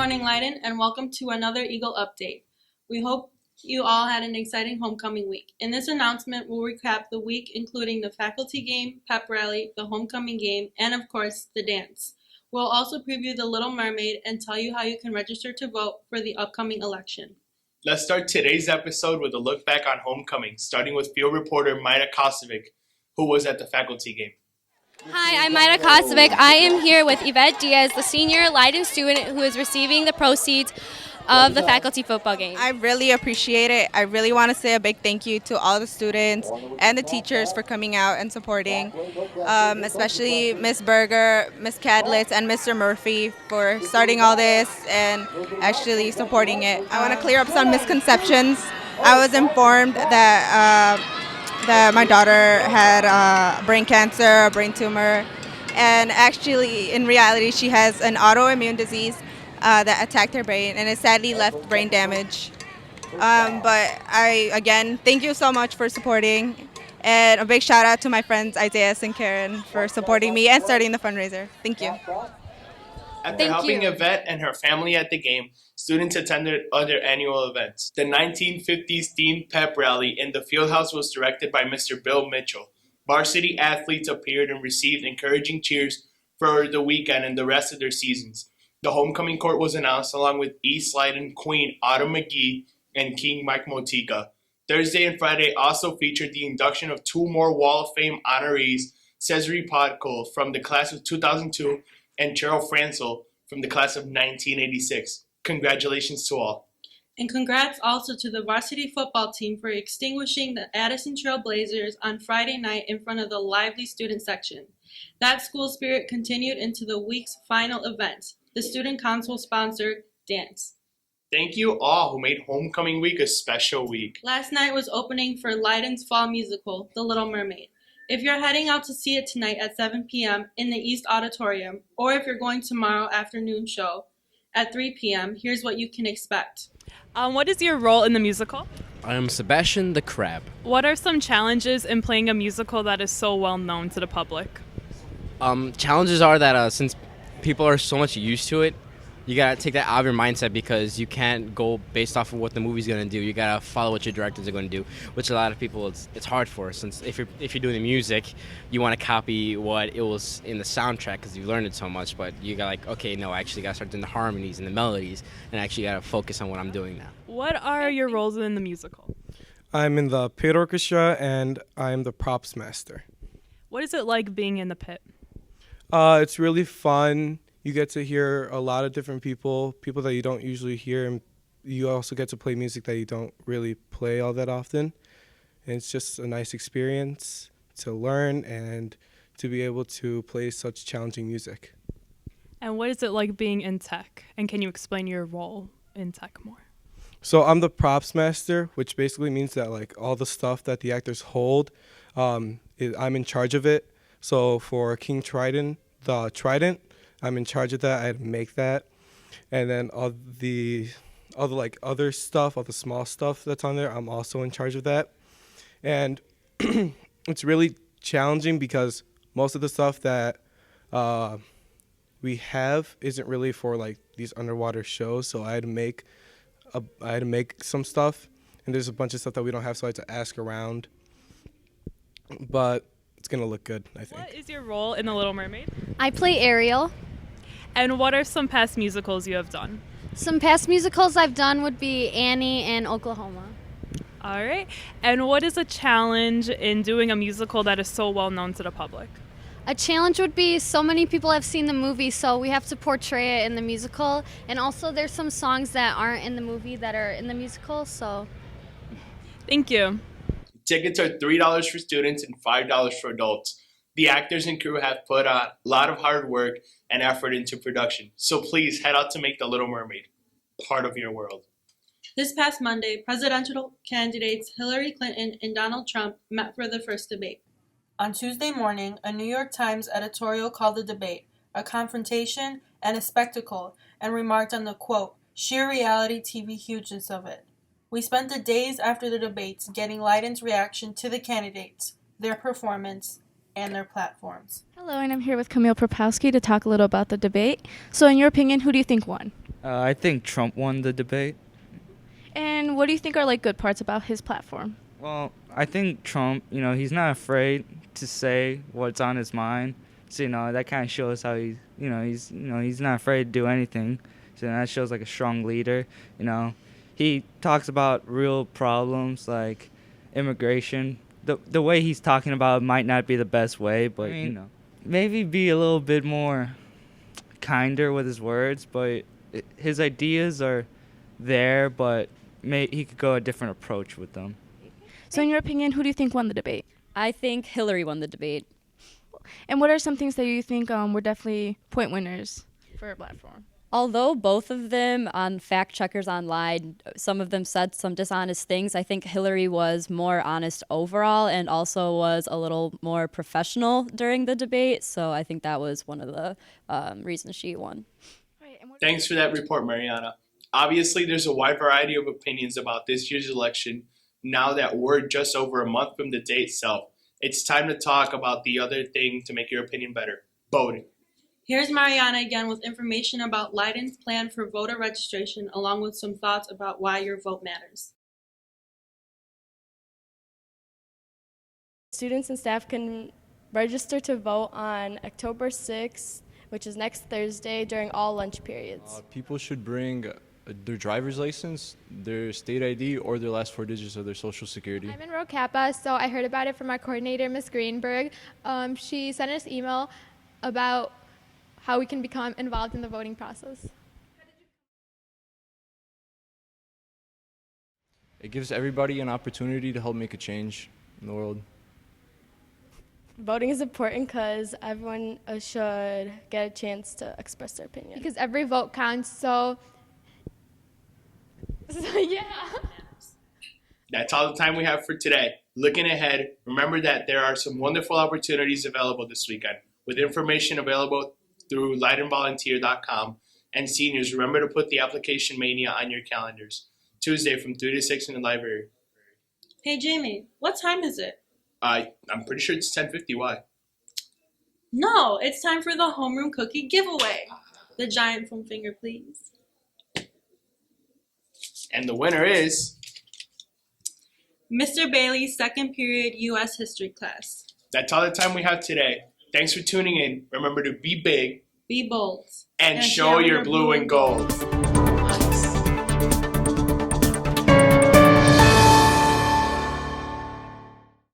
morning, Leyden, and welcome to another Eagle Update. We hope you all had an exciting homecoming week. In this announcement, we'll recap the week, including the faculty game, pep rally, the homecoming game, and of course, the dance. We'll also preview The Little Mermaid and tell you how you can register to vote for the upcoming election. Let's start today's episode with a look back on homecoming, starting with field reporter Maida Kosovic, who was at the faculty game. Hi, I'm Maida Kosovic. I am here with Yvette Diaz, the senior Leyden student who is receiving the proceeds of the faculty football game. I really appreciate it. I really want to say a big thank you to all the students and the teachers for coming out and supporting, especially Miss Berger, Miss Cadlitz, and Mr. Murphy for starting all this and actually supporting it. I want to clear up some misconceptions. I was informed that my daughter had brain cancer, a brain tumor, and actually, in reality, she has an autoimmune disease that attacked her brain, and it sadly left brain damage. But again, thank you so much for supporting, and a big shout out to my friends Isaiah and Karen for supporting me and starting the fundraiser. Thank you. After helping Yvette and her family at the game, students attended other annual events. The 1950s themed pep rally in the fieldhouse was directed by Mr. Bill Mitchell. Varsity athletes appeared and received encouraging cheers for the weekend and the rest of their seasons. The homecoming court was announced along with East Leyden Queen Autumn McGee and King Mike Motika. Thursday and Friday also featured the induction of two more Wall of Fame honorees, Cesare Podkol from the class of 2002 and Cheryl Francel from the class of 1986. Congratulations to all. And congrats also to the varsity football team for extinguishing the Addison Trail Blazers on Friday night in front of the lively student section. That school spirit continued into the week's final event, the Student Council-sponsored dance. Thank you all who made homecoming week a special week. Last night was opening for Leyden's fall musical, The Little Mermaid. If you're heading out to see it tonight at 7 p.m. in the East Auditorium, or if you're going tomorrow afternoon show at 3 p.m., here's what you can expect. What is your role in the musical? I am Sebastian the Crab. What are some challenges in playing a musical that is so well known to the public? Challenges are that since people are so much used to it, you gotta take that out of your mindset because you can't go based off of what the movie's gonna do. You gotta follow what your directors are gonna do, which a lot of people it's hard for. Since if you're doing the music, you want to copy what it was in the soundtrack because you learned it so much. But you got like, okay, no, I actually gotta start doing the harmonies and the melodies, and actually gotta focus on what I'm doing now. What are your roles in the musical? I'm in the pit orchestra and I'm the props master. What is it like being in the pit? It's really fun. You get to hear a lot of different people that you don't usually hear, and you also get to play music that you don't really play all that often. And it's just a nice experience to learn and to be able to play such challenging music. And what is it like being in tech? And can you explain your role in tech more? So I'm the props master, which basically means that like all the stuff that the actors hold, I'm in charge of it. So for King Trident, the Trident, I'm in charge of that. I had to make that. And then all the like other stuff, all the small stuff that's on there, I'm also in charge of that. And it's really challenging because most of the stuff that we have isn't really for like these underwater shows. So I had to make some stuff, and there's a bunch of stuff that we don't have, so I had to ask around. But it's gonna look good, I think. What is your role in The Little Mermaid? I play Ariel. And what are some past musicals you have done? Some past musicals I've done would be Annie and Oklahoma. All right. And what is a challenge in doing a musical that is so well known to the public? A challenge would be so many people have seen the movie, so we have to portray it in the musical. And also there's some songs that aren't in the movie that are in the musical, so. Thank you. Tickets are $3 for students and $5 for adults. The actors and crew have put a lot of hard work and effort into production, so please head out to make The Little Mermaid part of your world. This past Monday, presidential candidates Hillary Clinton and Donald Trump met for the first debate. On Tuesday morning, a New York Times editorial called the debate a confrontation and a spectacle and remarked on the, quote, sheer reality TV hugeness of it. We spent the days after the debates getting Leyden's reaction to the candidates, their performance, and their platforms. Hello, and I'm here with Camille Propowski to talk a little about the debate. So in your opinion, who do you think won? I think Trump won the debate. And what do you think are like good parts about his platform? Well, I think Trump, he's not afraid to say what's on his mind. So, that kind of shows how he's not afraid to do anything. So that shows like a strong leader. He talks about real problems like immigration. The way he's talking about it might not be the best way, but maybe be a little bit more kinder with his words. But his ideas are there, but he could go a different approach with them. So in your opinion, who do you think won the debate? I think Hillary won the debate. And what are some things that you think were definitely point winners for her platform? Although both of them on fact checkers online, some of them said some dishonest things, I think Hillary was more honest overall and also was a little more professional during the debate. So I think that was one of the reasons she won. Thanks for that report, Mariana. Obviously, there's a wide variety of opinions about this year's election. Now that we're just over a month from the date itself, it's time to talk about the other thing to make your opinion better: voting. Here's Mariana again with information about Leyden's plan for voter registration, along with some thoughts about why your vote matters. Students and staff can register to vote on October 6th, which is next Thursday, during all lunch periods. People should bring their driver's license, their state ID, or their last 4 digits of their social security. I'm in Rho Kappa, so I heard about it from our coordinator, Ms. Greenberg. She sent us an email about how we can become involved in the voting process. It gives everybody an opportunity to help make a change in the world. Voting is important because everyone should get a chance to express their opinion. Because every vote counts, so yeah. That's all the time we have for today. Looking ahead, remember that there are some wonderful opportunities available this weekend, with information available through LeydenVolunteer.com. And seniors, remember to put the application mania on your calendars. Tuesday from 3 to 6 in the library. Hey Jamie, what time is it? I'm pretty sure it's 10:50. Why? No, it's time for the homeroom cookie giveaway. The giant foam finger, please. And the winner is Mr. Bailey's second period U.S. history class. That's all the time we have today. Thanks for tuning in. Remember to be big, be bold, and show your blue and gold.